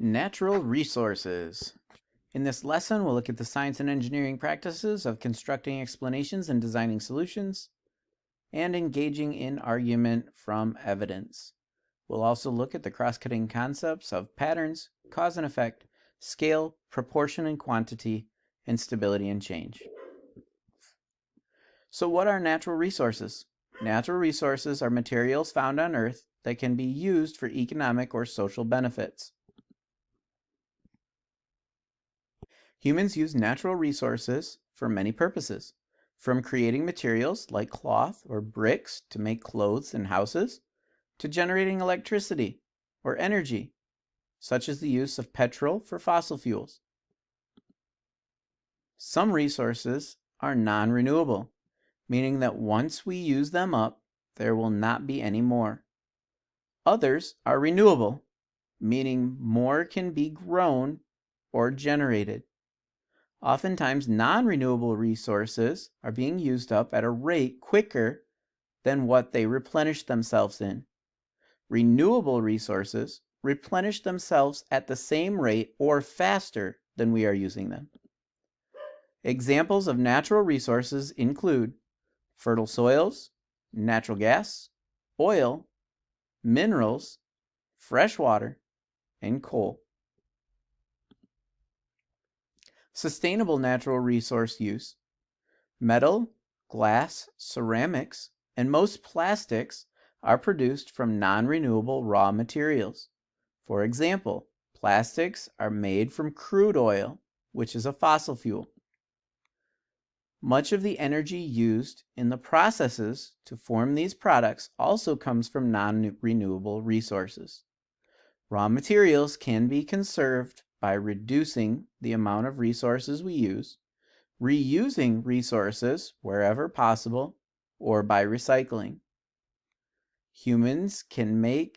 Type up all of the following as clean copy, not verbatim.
Natural resources. In this lesson, we'll look at the science and engineering practices of constructing explanations and designing solutions, and engaging in argument from evidence. We'll also look at the cross-cutting concepts of patterns, cause and effect, scale, proportion and quantity, and stability and change. So what are natural resources? Natural resources are materials found on Earth that can be used for economic or social benefits. Humans use natural resources for many purposes, from creating materials like cloth or bricks to make clothes and houses, to generating electricity or energy, such as the use of petrol for fossil fuels. Some resources are non-renewable, meaning that once we use them up, there will not be any more. Others are renewable, meaning more can be grown or generated. Oftentimes, non-renewable resources are being used up at a rate quicker than what they replenish themselves in. Renewable resources replenish themselves at the same rate or faster than we are using them. Examples of natural resources include fertile soils, natural gas, oil, minerals, fresh water, and coal. Sustainable natural resource use. Metal, glass, ceramics, and most plastics are produced from non-renewable raw materials. For example, plastics are made from crude oil, which is a fossil fuel. Much of the energy used in the processes to form these products also comes from non-renewable resources. Raw materials can be conserved by reducing the amount of resources we use, reusing resources wherever possible, or by recycling. Humans can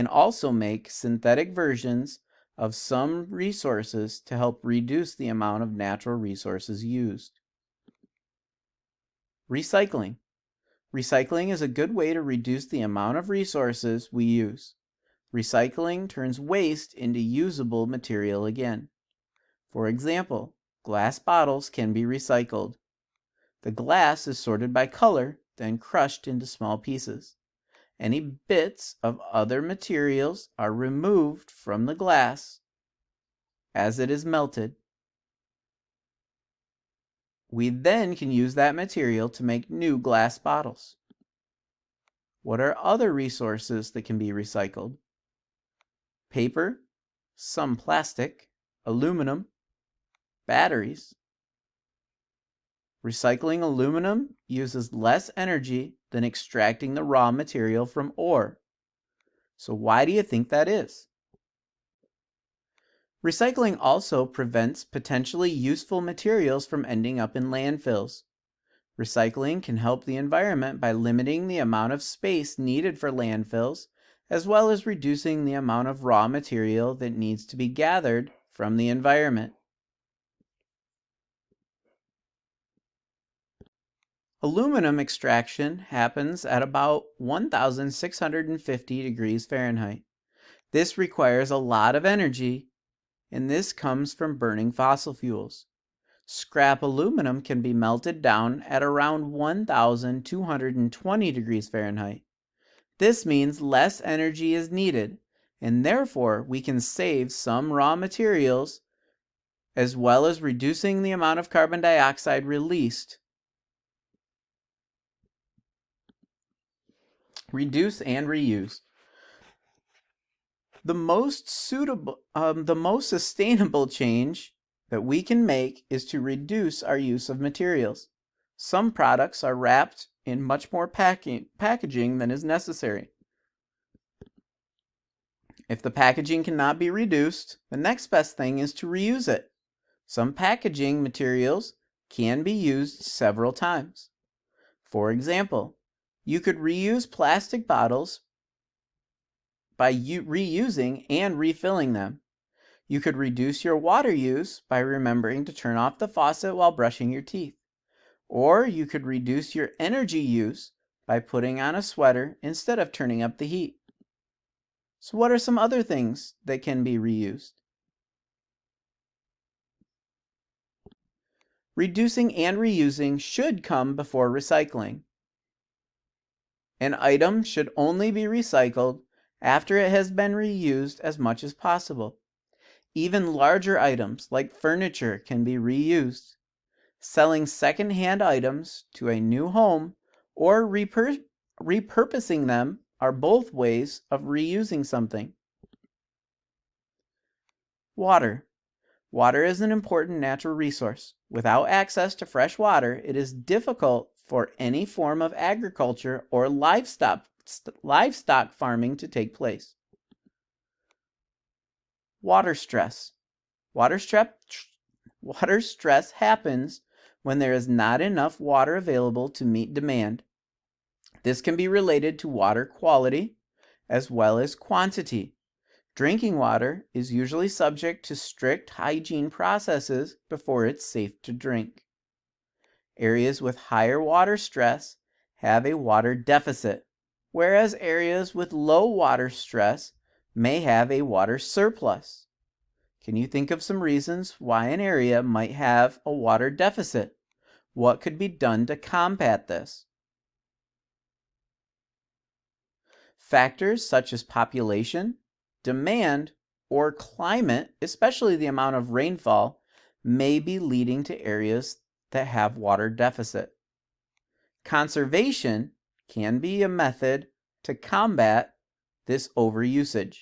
also make synthetic versions of some resources to help reduce the amount of natural resources used. Recycling. Recycling is a good way to reduce the amount of resources we use. Recycling turns waste into usable material again. For example, glass bottles can be recycled. The glass is sorted by color, then crushed into small pieces. Any bits of other materials are removed from the glass as it is melted. We then can use that material to make new glass bottles. What are other resources that can be recycled? Paper, some plastic, aluminum, batteries. Recycling aluminum uses less energy than extracting the raw material from ore. So why do you think that is? Recycling also prevents potentially useful materials from ending up in landfills. Recycling can help the environment by limiting the amount of space needed for landfills, as well as reducing the amount of raw material that needs to be gathered from the environment. Aluminum extraction happens at about 1,650 degrees Fahrenheit. This requires a lot of energy, and this comes from burning fossil fuels. Scrap aluminum can be melted down at around 1,220 degrees Fahrenheit. This means less energy is needed, and therefore we can save some raw materials as well as reducing the amount of carbon dioxide released. Reduce and reuse. The most sustainable change that we can make is to reduce our use of materials. Some products are wrapped in much more packaging than is necessary. If the packaging cannot be reduced, the next best thing is to reuse it. Some packaging materials can be used several times. For example, you could reuse plastic bottles by reusing and refilling them. You could reduce your water use by remembering to turn off the faucet while brushing your teeth. Or you could reduce your energy use by putting on a sweater instead of turning up the heat. So what are some other things that can be reused? Reducing and reusing should come before recycling. An item should only be recycled after it has been reused as much as possible. Even larger items like furniture can be reused. Selling second-hand items to a new home or repurposing them are both ways of reusing something. Water. Water is an important natural resource. Without access to fresh water, it is difficult for any form of agriculture or livestock farming to take place. Water stress. Water stress happens when there is not enough water available to meet demand. This can be related to water quality as well as quantity. Drinking water is usually subject to strict hygiene processes before it's safe to drink. Areas with higher water stress have a water deficit, whereas areas with low water stress may have a water surplus. Can you think of some reasons why an area might have a water deficit? What could be done to combat this? Factors such as population, demand, or climate, especially the amount of rainfall, may be leading to areas that have water deficit. Conservation can be a method to combat this overusage.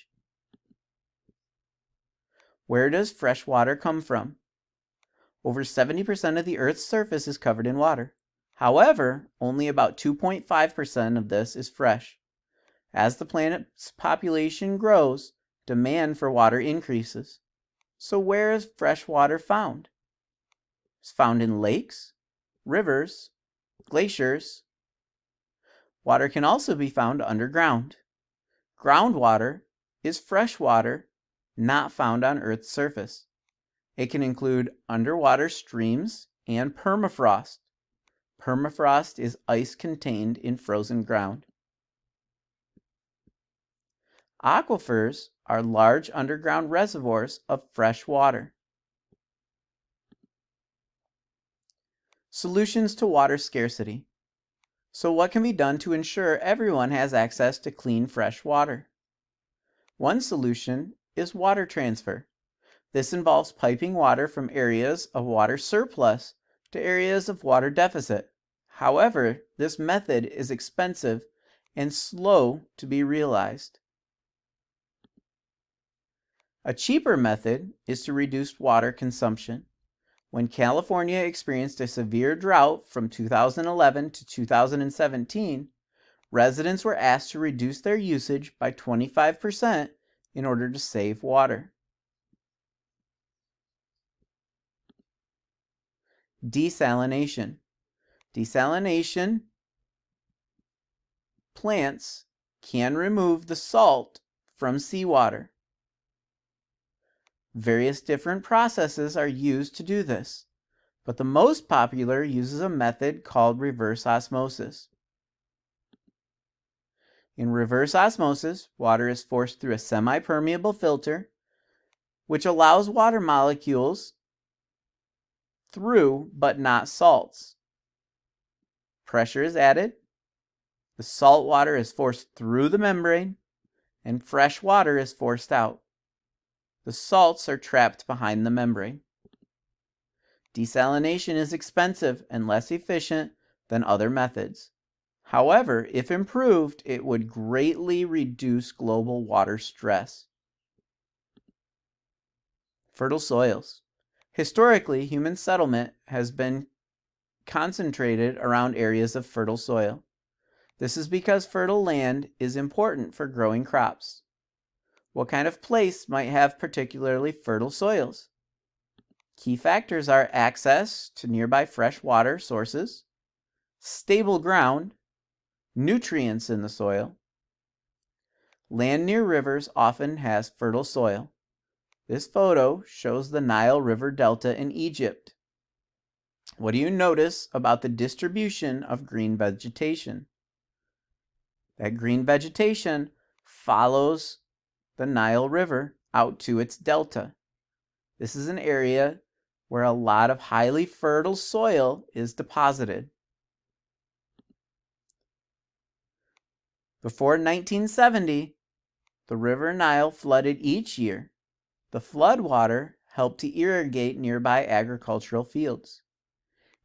Where does fresh water come from? Over 70% of the Earth's surface is covered in water. However, only about 2.5% of this is fresh. As the planet's population grows, demand for water increases. So where is fresh water found? It's found in lakes, rivers, glaciers. Water can also be found underground. Groundwater is fresh water not found on Earth's surface. It can include underwater streams and permafrost. Permafrost is ice contained in frozen ground. Aquifers are large underground reservoirs of fresh water. Solutions to water scarcity. So what can be done to ensure everyone has access to clean, fresh water? One solution is water transfer. This involves piping water from areas of water surplus to areas of water deficit. However, this method is expensive and slow to be realized. A cheaper method is to reduce water consumption. When California experienced a severe drought from 2011 to 2017, residents were asked to reduce their usage by 25% in order to save water. Desalination. Desalination plants can remove the salt from seawater. Various different processes are used to do this, but the most popular uses a method called reverse osmosis. In reverse osmosis, water is forced through a semi-permeable filter, which allows water molecules through but not salts. Pressure is added, the salt water is forced through the membrane, and fresh water is forced out. The salts are trapped behind the membrane. Desalination is expensive and less efficient than other methods. However, if improved, it would greatly reduce global water stress. Fertile soils. Historically, human settlement has been concentrated around areas of fertile soil. This is because fertile land is important for growing crops. What kind of place might have particularly fertile soils? Key factors are access to nearby fresh water sources, stable ground, nutrients in the soil. Land near rivers often has fertile soil. This photo shows the Nile River Delta in Egypt. What do you notice about the distribution of green vegetation? That green vegetation follows the Nile River out to its delta. This is an area where a lot of highly fertile soil is deposited. Before 1970, the River Nile flooded each year. The floodwater helped to irrigate nearby agricultural fields.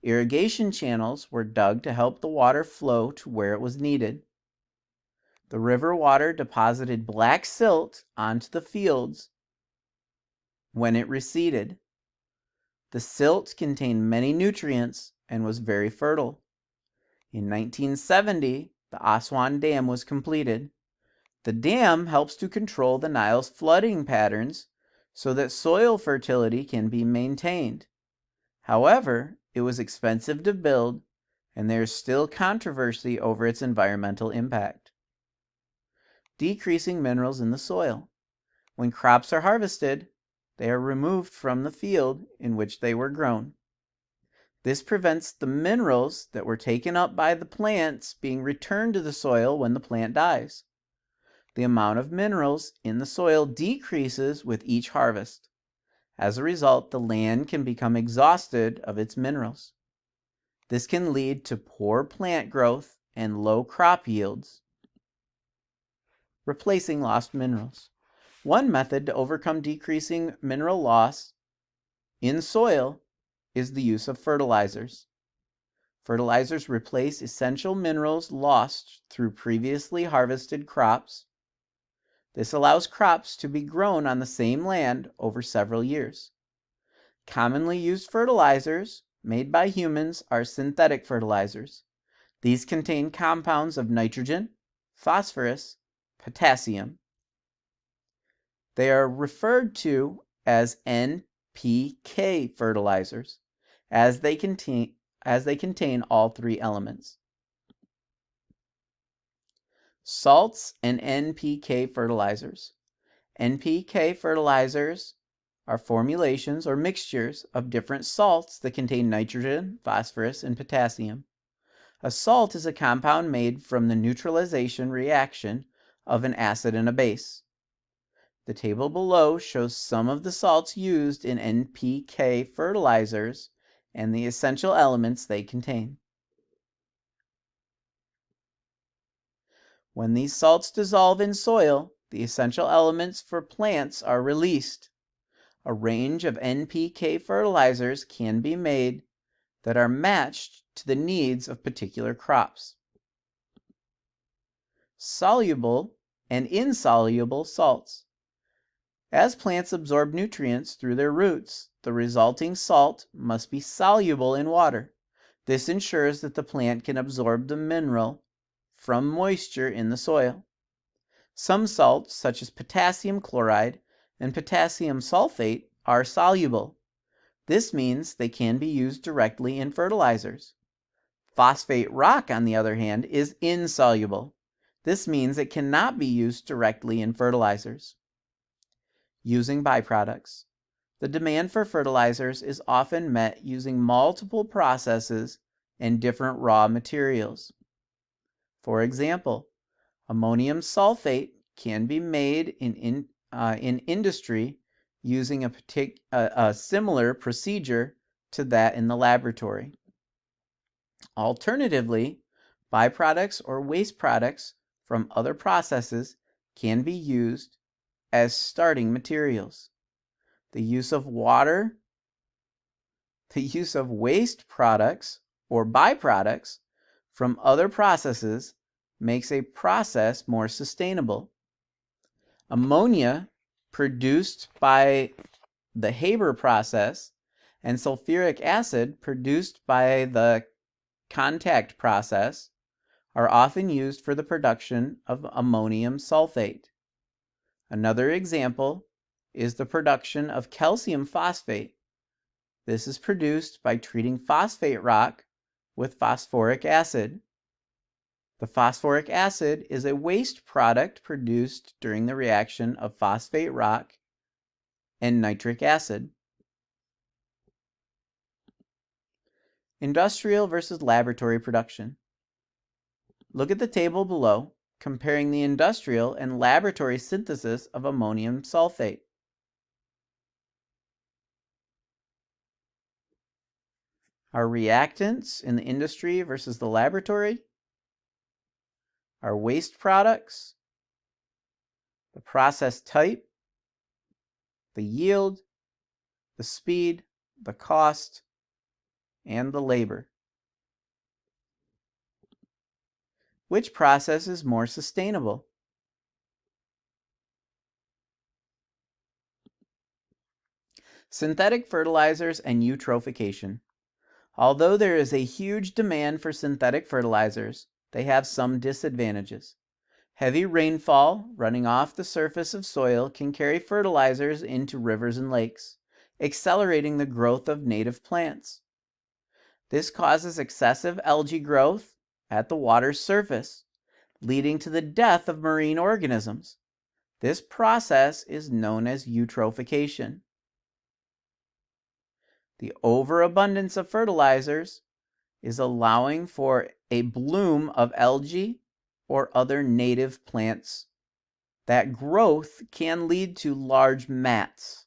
Irrigation channels were dug to help the water flow to where it was needed. The river water deposited black silt onto the fields when it receded. The silt contained many nutrients and was very fertile. In 1970, the Aswan Dam was completed. The dam helps to control the Nile's flooding patterns so that soil fertility can be maintained. However, it was expensive to build, and there is still controversy over its environmental impact. Decreasing minerals in the soil. When crops are harvested, they are removed from the field in which they were grown. This prevents the minerals that were taken up by the plants being returned to the soil when the plant dies. The amount of minerals in the soil decreases with each harvest. As a result, the land can become exhausted of its minerals. This can lead to poor plant growth and low crop yields. Replacing lost minerals. One method to overcome decreasing mineral loss in soil is the use of fertilizers. Fertilizers replace essential minerals lost through previously harvested crops. This allows crops to be grown on the same land over several years. Commonly used fertilizers made by humans are synthetic fertilizers. These contain compounds of nitrogen, phosphorus, potassium. They are referred to as NPK fertilizers, as they contain all three elements. Salts and NPK fertilizers. NPK fertilizers are formulations or mixtures of different salts that contain nitrogen, phosphorus, and potassium. A salt is a compound made from the neutralization reaction of an acid and a base. The table below shows some of the salts used in NPK fertilizers and the essential elements they contain. When these salts dissolve in soil, the essential elements for plants are released. A range of NPK fertilizers can be made that are matched to the needs of particular crops. Soluble and insoluble salts. As plants absorb nutrients through their roots, the resulting salt must be soluble in water. This ensures that the plant can absorb the mineral from moisture in the soil. Some salts, such as potassium chloride and potassium sulfate, are soluble. This means they can be used directly in fertilizers. Phosphate rock, on the other hand, is insoluble. This means it cannot be used directly in fertilizers. Using byproducts. The demand for fertilizers is often met using multiple processes and different raw materials. For example, ammonium sulfate can be made in industry using a similar procedure to that in the laboratory. Alternatively, byproducts or waste products from other processes can be used as starting materials. The use of waste products or byproducts from other processes makes a process more sustainable. Ammonia produced by the Haber process and sulfuric acid produced by the contact process are often used for the production of ammonium sulfate. Another example is the production of calcium phosphate. This is produced by treating phosphate rock with phosphoric acid. The phosphoric acid is a waste product produced during the reaction of phosphate rock and nitric acid. Industrial versus laboratory production. Look at the table below. comparing the industrial and laboratory synthesis of ammonium sulfate. Our reactants in the industry versus the laboratory, our waste products, the process type, the yield, the speed, the cost, and the labor. Which process is more sustainable? Synthetic fertilizers and eutrophication. Although there is a huge demand for synthetic fertilizers, they have some disadvantages. Heavy rainfall running off the surface of soil can carry fertilizers into rivers and lakes, accelerating the growth of native plants. This causes excessive algae growth at the water's surface, leading to the death of marine organisms. This process is known as eutrophication. The overabundance of fertilizers is allowing for a bloom of algae or other native plants. That growth can lead to large mats.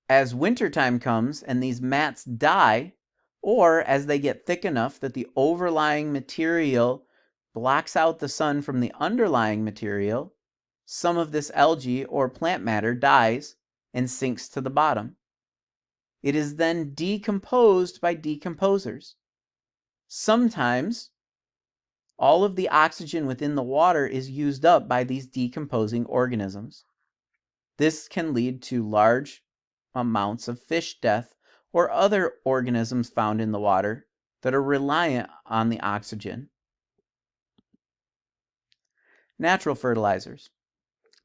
As wintertime comes and these mats die, or as they get thick enough that the overlying material blocks out the sun from the underlying material, some of this algae or plant matter dies and sinks to the bottom. It is then decomposed by decomposers. Sometimes all of the oxygen within the water is used up by these decomposing organisms. This can lead to large amounts of fish death or other organisms found in the water that are reliant on the oxygen. Natural fertilizers.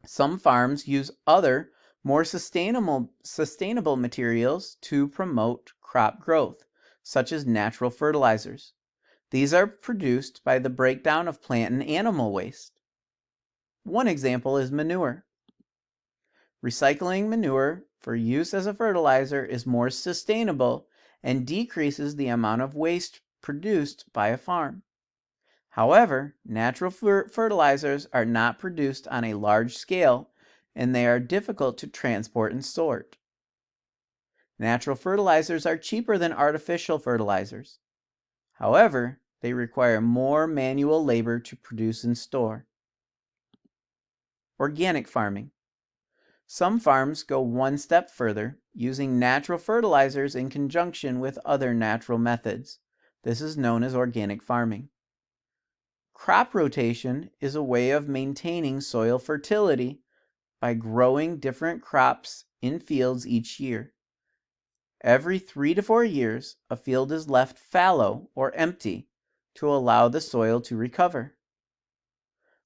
Some farms use other, more sustainable materials to promote crop growth, such as natural fertilizers. These are produced by the breakdown of plant and animal waste. One example is manure. Recycling manure for use as a fertilizer is more sustainable and decreases the amount of waste produced by a farm. However, natural fertilizers are not produced on a large scale, and they are difficult to transport and store. Natural fertilizers are cheaper than artificial fertilizers. However, they require more manual labor to produce and store. Organic farming. Some farms go one step further, using natural fertilizers in conjunction with other natural methods. This is known as organic farming. Crop rotation is a way of maintaining soil fertility by growing different crops in fields each year. Every 3 to 4 years, a field is left fallow or empty to allow the soil to recover.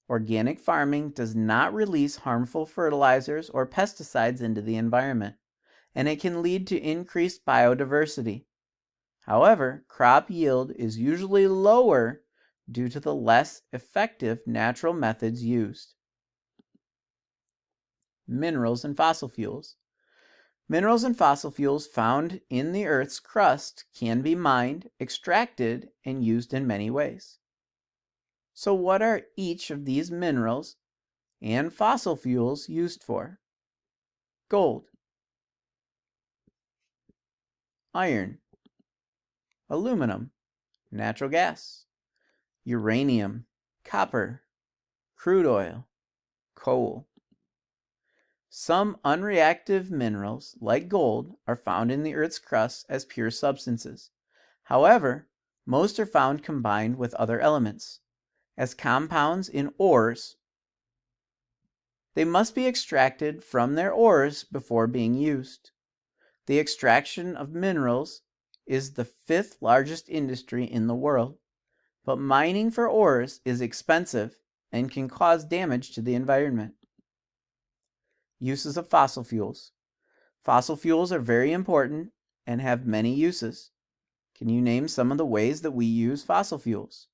Organic farming does not release harmful fertilizers or pesticides into the environment, and it can lead to increased biodiversity. However, crop yield is usually lower due to the less effective natural methods used. Minerals and fossil fuels. Minerals and fossil fuels found in the Earth's crust can be mined, extracted, and used in many ways. So what are each of these minerals and fossil fuels used for? Gold, iron, aluminum, natural gas, uranium, copper, crude oil, coal. Some unreactive minerals, like gold, are found in the Earth's crust as pure substances. However, most are found combined with other elements, as compounds in ores. They must be extracted from their ores before being used. The extraction of minerals is the 5th largest industry in the world, but mining for ores is expensive and can cause damage to the environment. Uses of fossil fuels. Fossil fuels are very important and have many uses. Can you name some of the ways that we use fossil fuels?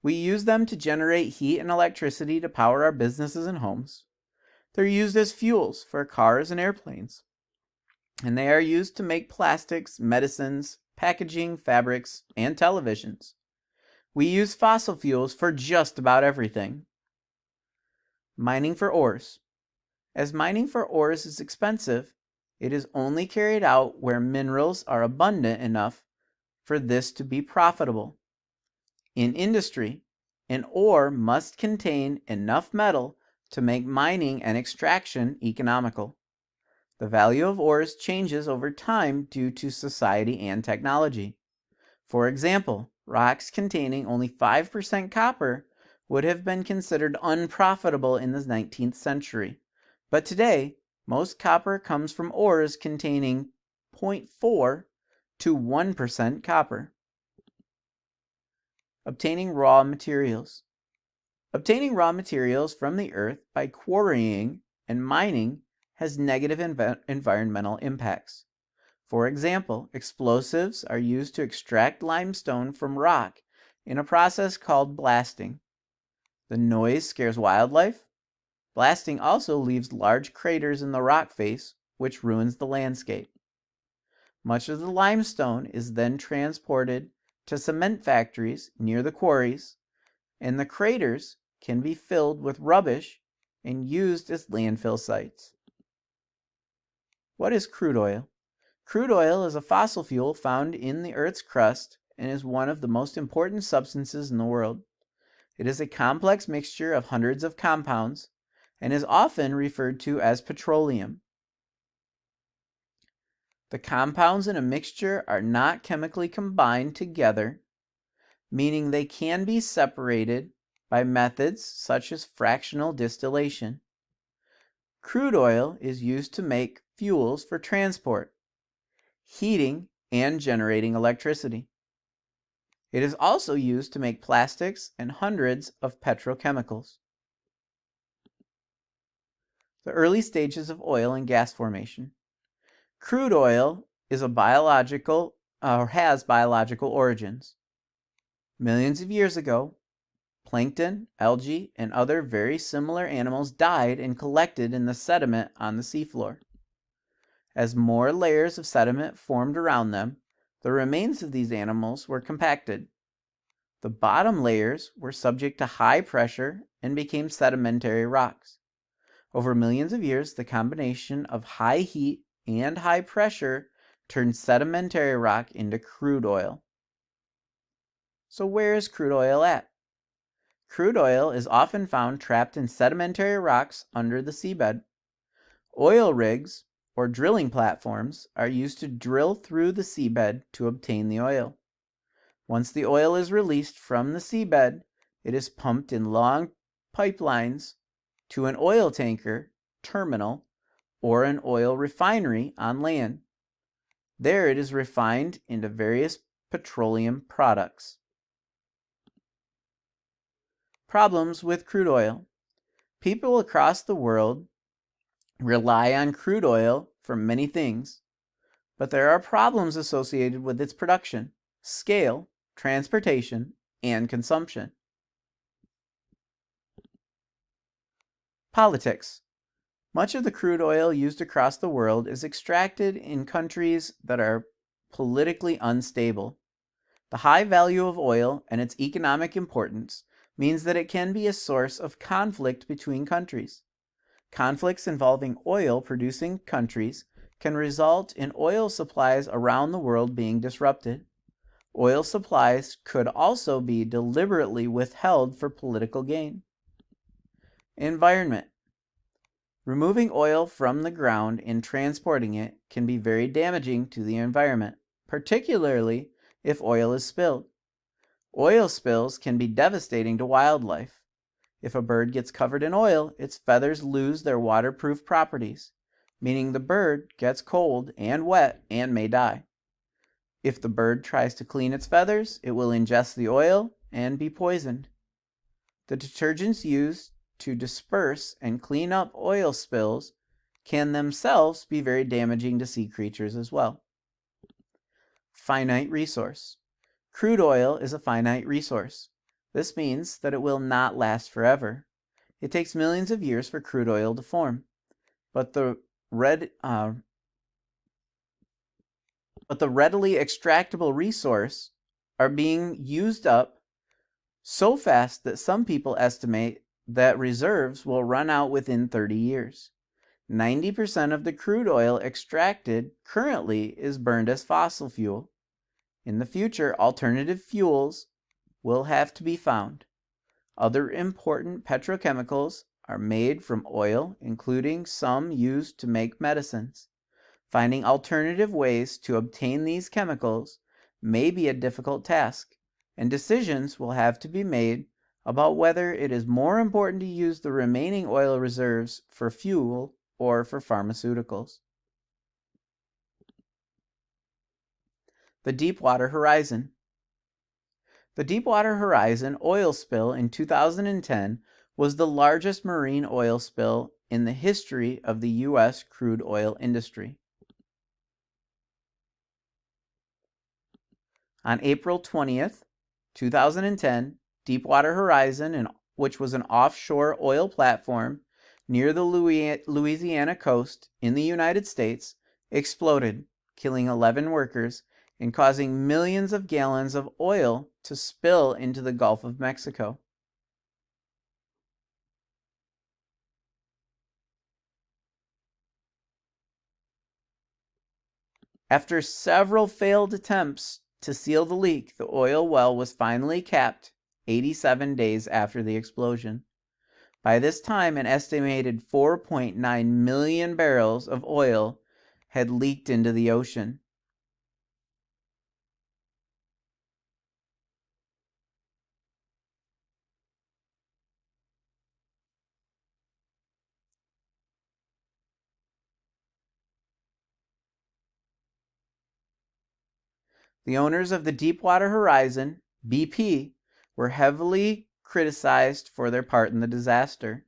We use them to generate heat and electricity to power our businesses and homes. They're used as fuels for cars and airplanes. And they are used to make plastics, medicines, packaging, fabrics, and televisions. We use fossil fuels for just about everything. Mining for ores. As mining for ores is expensive, it is only carried out where minerals are abundant enough for this to be profitable. In industry, an ore must contain enough metal to make mining and extraction economical. The value of ores changes over time due to society and technology. For example, rocks containing only 5% copper would have been considered unprofitable in the 19th century. But today, most copper comes from ores containing 0.4 to 1% copper. Obtaining raw materials. Obtaining raw materials from the earth by quarrying and mining has negative environmental impacts. For example, explosives are used to extract limestone from rock in a process called blasting. The noise scares wildlife. Blasting also leaves large craters in the rock face, which ruins the landscape. Much of the limestone is then transported to cement factories near the quarries, and the craters can be filled with rubbish and used as landfill sites. What is crude oil? Crude oil is a fossil fuel found in the Earth's crust and is one of the most important substances in the world. It is a complex mixture of hundreds of compounds and is often referred to as petroleum. The compounds in a mixture are not chemically combined together, meaning they can be separated by methods such as fractional distillation. Crude oil is used to make fuels for transport, heating, and generating electricity. It is also used to make plastics and hundreds of petrochemicals. The early stages of oil and gas formation. Crude oil is a biological or has biological origins. Millions of years ago, plankton, algae, and other very similar animals died and collected in the sediment on the seafloor. As more layers of sediment formed around them, the remains of these animals were compacted. The bottom layers were subject to high pressure and became sedimentary rocks. Over millions of years, the combination of high heat and high pressure turned sedimentary rock into crude oil. So where is crude oil at? Crude oil is often found trapped in sedimentary rocks under the seabed. Oil rigs, or drilling platforms, are used to drill through the seabed to obtain the oil. Once the oil is released from the seabed, it is pumped in long pipelines to an oil tanker, terminal, or an oil refinery on land. There it is refined into various petroleum products. Problems with crude oil. People across the world rely on crude oil for many things, but there are problems associated with its production, scale, transportation, and consumption. Politics. Much of the crude oil used across the world is extracted in countries that are politically unstable. The high value of oil and its economic importance means that it can be a source of conflict between countries. Conflicts involving oil-producing countries can result in oil supplies around the world being disrupted. Oil supplies could also be deliberately withheld for political gain. Environment. Removing oil from the ground and transporting it can be very damaging to the environment, particularly if oil is spilled. Oil spills can be devastating to wildlife. If a bird gets covered in oil, its feathers lose their waterproof properties, meaning the bird gets cold and wet and may die. If the bird tries to clean its feathers, it will ingest the oil and be poisoned. The detergents used to disperse and clean up oil spills can themselves be very damaging to sea creatures as well. Finite resource. Crude oil is a finite resource. This means that it will not last forever. It takes millions of years for crude oil to form, but the readily extractable resource are being used up so fast that some people estimate that reserves will run out within 30 years. 90% of the crude oil extracted currently is burned as fossil fuel. In the future, alternative fuels will have to be found. Other important petrochemicals are made from oil, including some used to make medicines. Finding alternative ways to obtain these chemicals may be a difficult task, and decisions will have to be made about whether it is more important to use the remaining oil reserves for fuel or for pharmaceuticals. The Deepwater Horizon. The Deepwater Horizon oil spill in 2010 was the largest marine oil spill in the history of the U.S. crude oil industry. On April 20th, 2010, Deepwater Horizon, which was an offshore oil platform near the Louisiana coast in the United States, exploded, killing 11 workers and causing millions of gallons of oil to spill into the Gulf of Mexico. After several failed attempts to seal the leak, the oil well was finally capped 87 days after the explosion. By this time, an estimated 4.9 million barrels of oil had leaked into the ocean. The owners of the Deepwater Horizon, BP, were heavily criticized for their part in the disaster.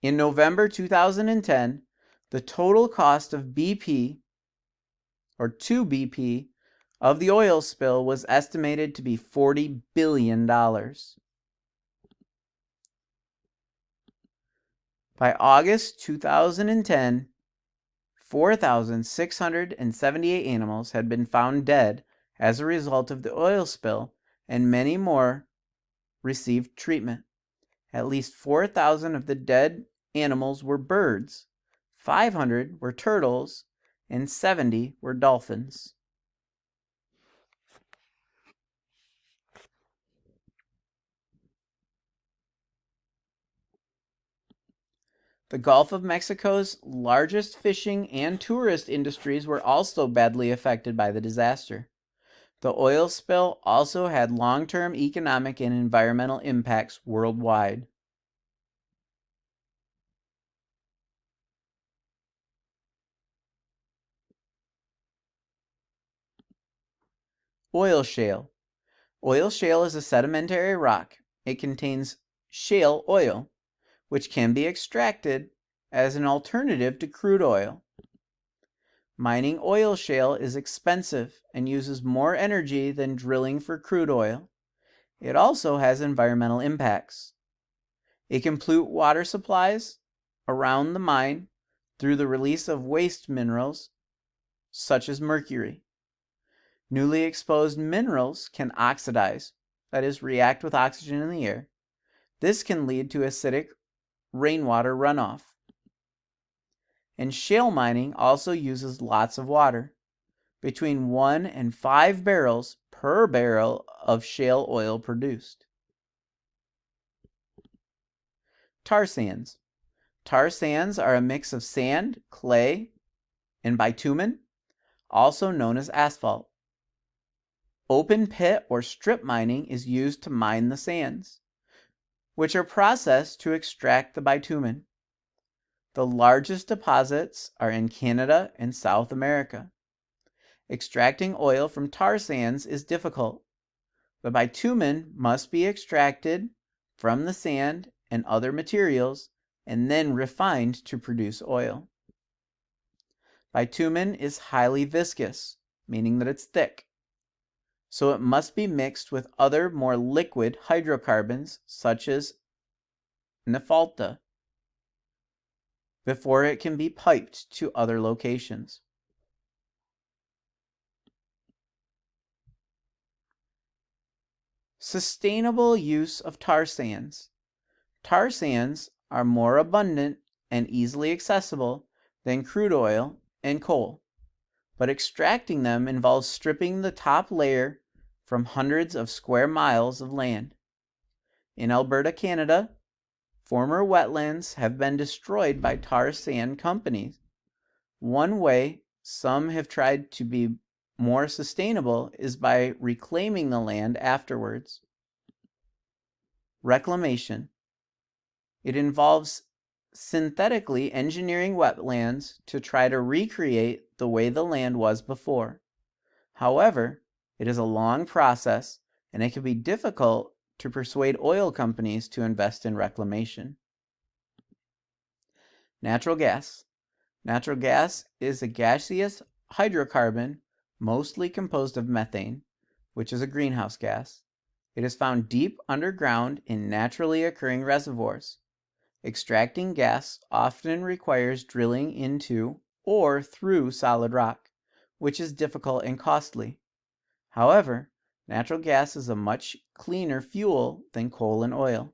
In November 2010, the total cost of BP, or to BP, of the oil spill was estimated to be $40 billion. By August 2010, 4,678 animals had been found dead as a result of the oil spill, and many more received treatment. At least 4,000 of the dead animals were birds, 500 were turtles, and 70 were dolphins. The Gulf of Mexico's largest fishing and tourist industries were also badly affected by the disaster. The oil spill also had long-term economic and environmental impacts worldwide. Oil shale. Oil shale is a sedimentary rock. It contains shale oil, which can be extracted as an alternative to crude oil. Mining oil shale is expensive and uses more energy than drilling for crude oil. It also has environmental impacts. It can pollute water supplies around the mine through the release of waste minerals such as mercury. Newly exposed minerals can oxidize, that is, react with oxygen in the air. This can lead to acidic rainwater runoff. And shale mining also uses lots of water, between 1 and 5 barrels per barrel of shale oil produced. Tar sands. Tar sands are a mix of sand, clay, and bitumen, also known as asphalt. Open pit or strip mining is used to mine the sands, which are processed to extract the bitumen. The largest deposits are in Canada and South America. Extracting oil from tar sands is difficult. The bitumen must be extracted from the sand and other materials and then refined to produce oil. Bitumen is highly viscous, meaning that it's thick. So it must be mixed with other more liquid hydrocarbons such as naphtha before it can be piped to other locations. Sustainable use of tar sands. Tar sands are more abundant and easily accessible than crude oil and coal, but extracting them involves stripping the top layer from hundreds of square miles of land. In Alberta, Canada, former wetlands have been destroyed by tar sand companies. One way some have tried to be more sustainable is by reclaiming the land afterwards. Reclamation. It involves synthetically engineering wetlands to try to recreate the way the land was before. However, it is a long process and it can be difficult to persuade oil companies to invest in reclamation. Natural gas. Natural gas is a gaseous hydrocarbon mostly composed of methane, which is a greenhouse gas. It is found deep underground in naturally occurring reservoirs. Extracting gas often requires drilling into or through solid rock, which is difficult and costly. However, natural gas is a much cleaner fuel than coal and oil,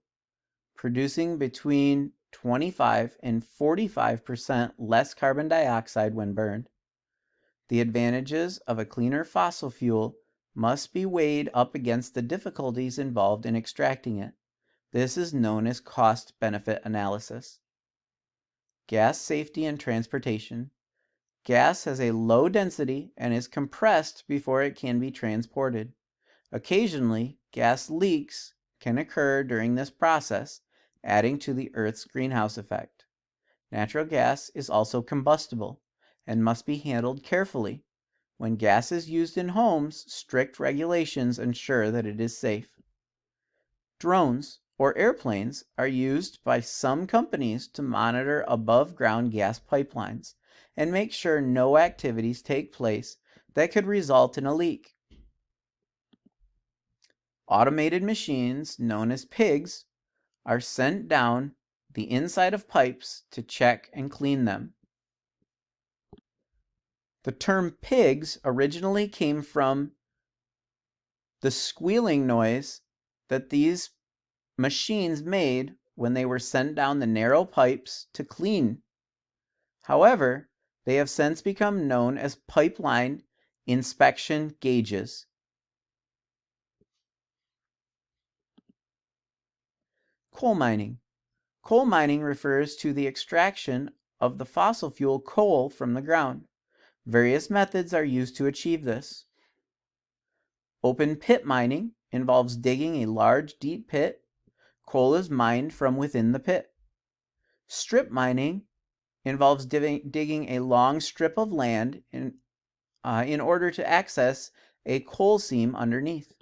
producing between 25 and 45% less carbon dioxide when burned. The advantages of a cleaner fossil fuel must be weighed up against the difficulties involved in extracting it. This is known as cost-benefit analysis. Gas safety and transportation. Gas has a low density and is compressed before it can be transported. Occasionally, gas leaks can occur during this process, adding to the Earth's greenhouse effect. Natural gas is also combustible and must be handled carefully. When gas is used in homes, strict regulations ensure that it is safe. Drones or airplanes are used by some companies to monitor above-ground gas pipelines and make sure no activities take place that could result in a leak. Automated machines, known as pigs, are sent down the inside of pipes to check and clean them. The term pigs originally came from the squealing noise that these machines made when they were sent down the narrow pipes to clean. However, they have since become known as pipeline inspection gauges. Coal mining. Coal mining refers to the extraction of the fossil fuel coal from the ground. Various methods are used to achieve this. Open pit mining involves digging a large, deep pit. Coal is mined from within the pit. Strip mining involves digging a long strip of land in order to access a coal seam underneath.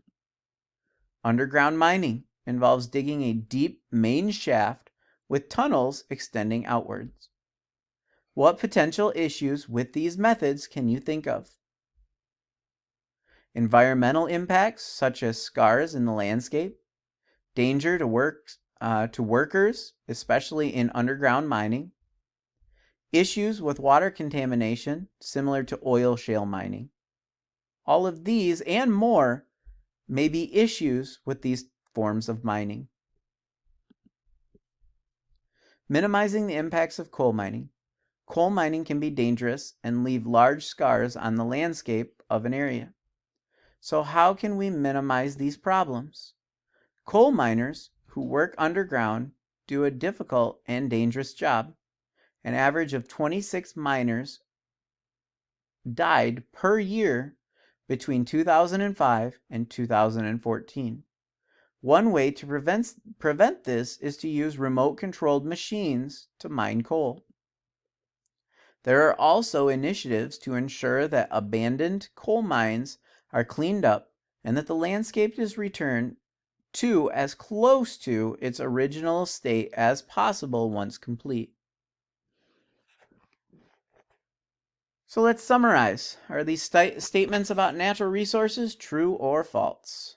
Underground mining involves digging a deep main shaft with tunnels extending outwards. What potential issues with these methods can you think of? Environmental impacts such as scars in the landscape, danger to workers, especially in underground mining, issues with water contamination similar to oil shale mining. All of these and more may be issues with these forms of mining. Minimizing the impacts of coal mining. Coal mining can be dangerous and leave large scars on the landscape of an area. So how can we minimize these problems? Coal miners who work underground do a difficult and dangerous job. An average of 26 miners died per year between 2005 and 2014. One way to prevent this is to use remote-controlled machines to mine coal. There are also initiatives to ensure that abandoned coal mines are cleaned up and that the landscape is returned to as close to its original state as possible once complete. So let's summarize. Are these statements about natural resources true or false?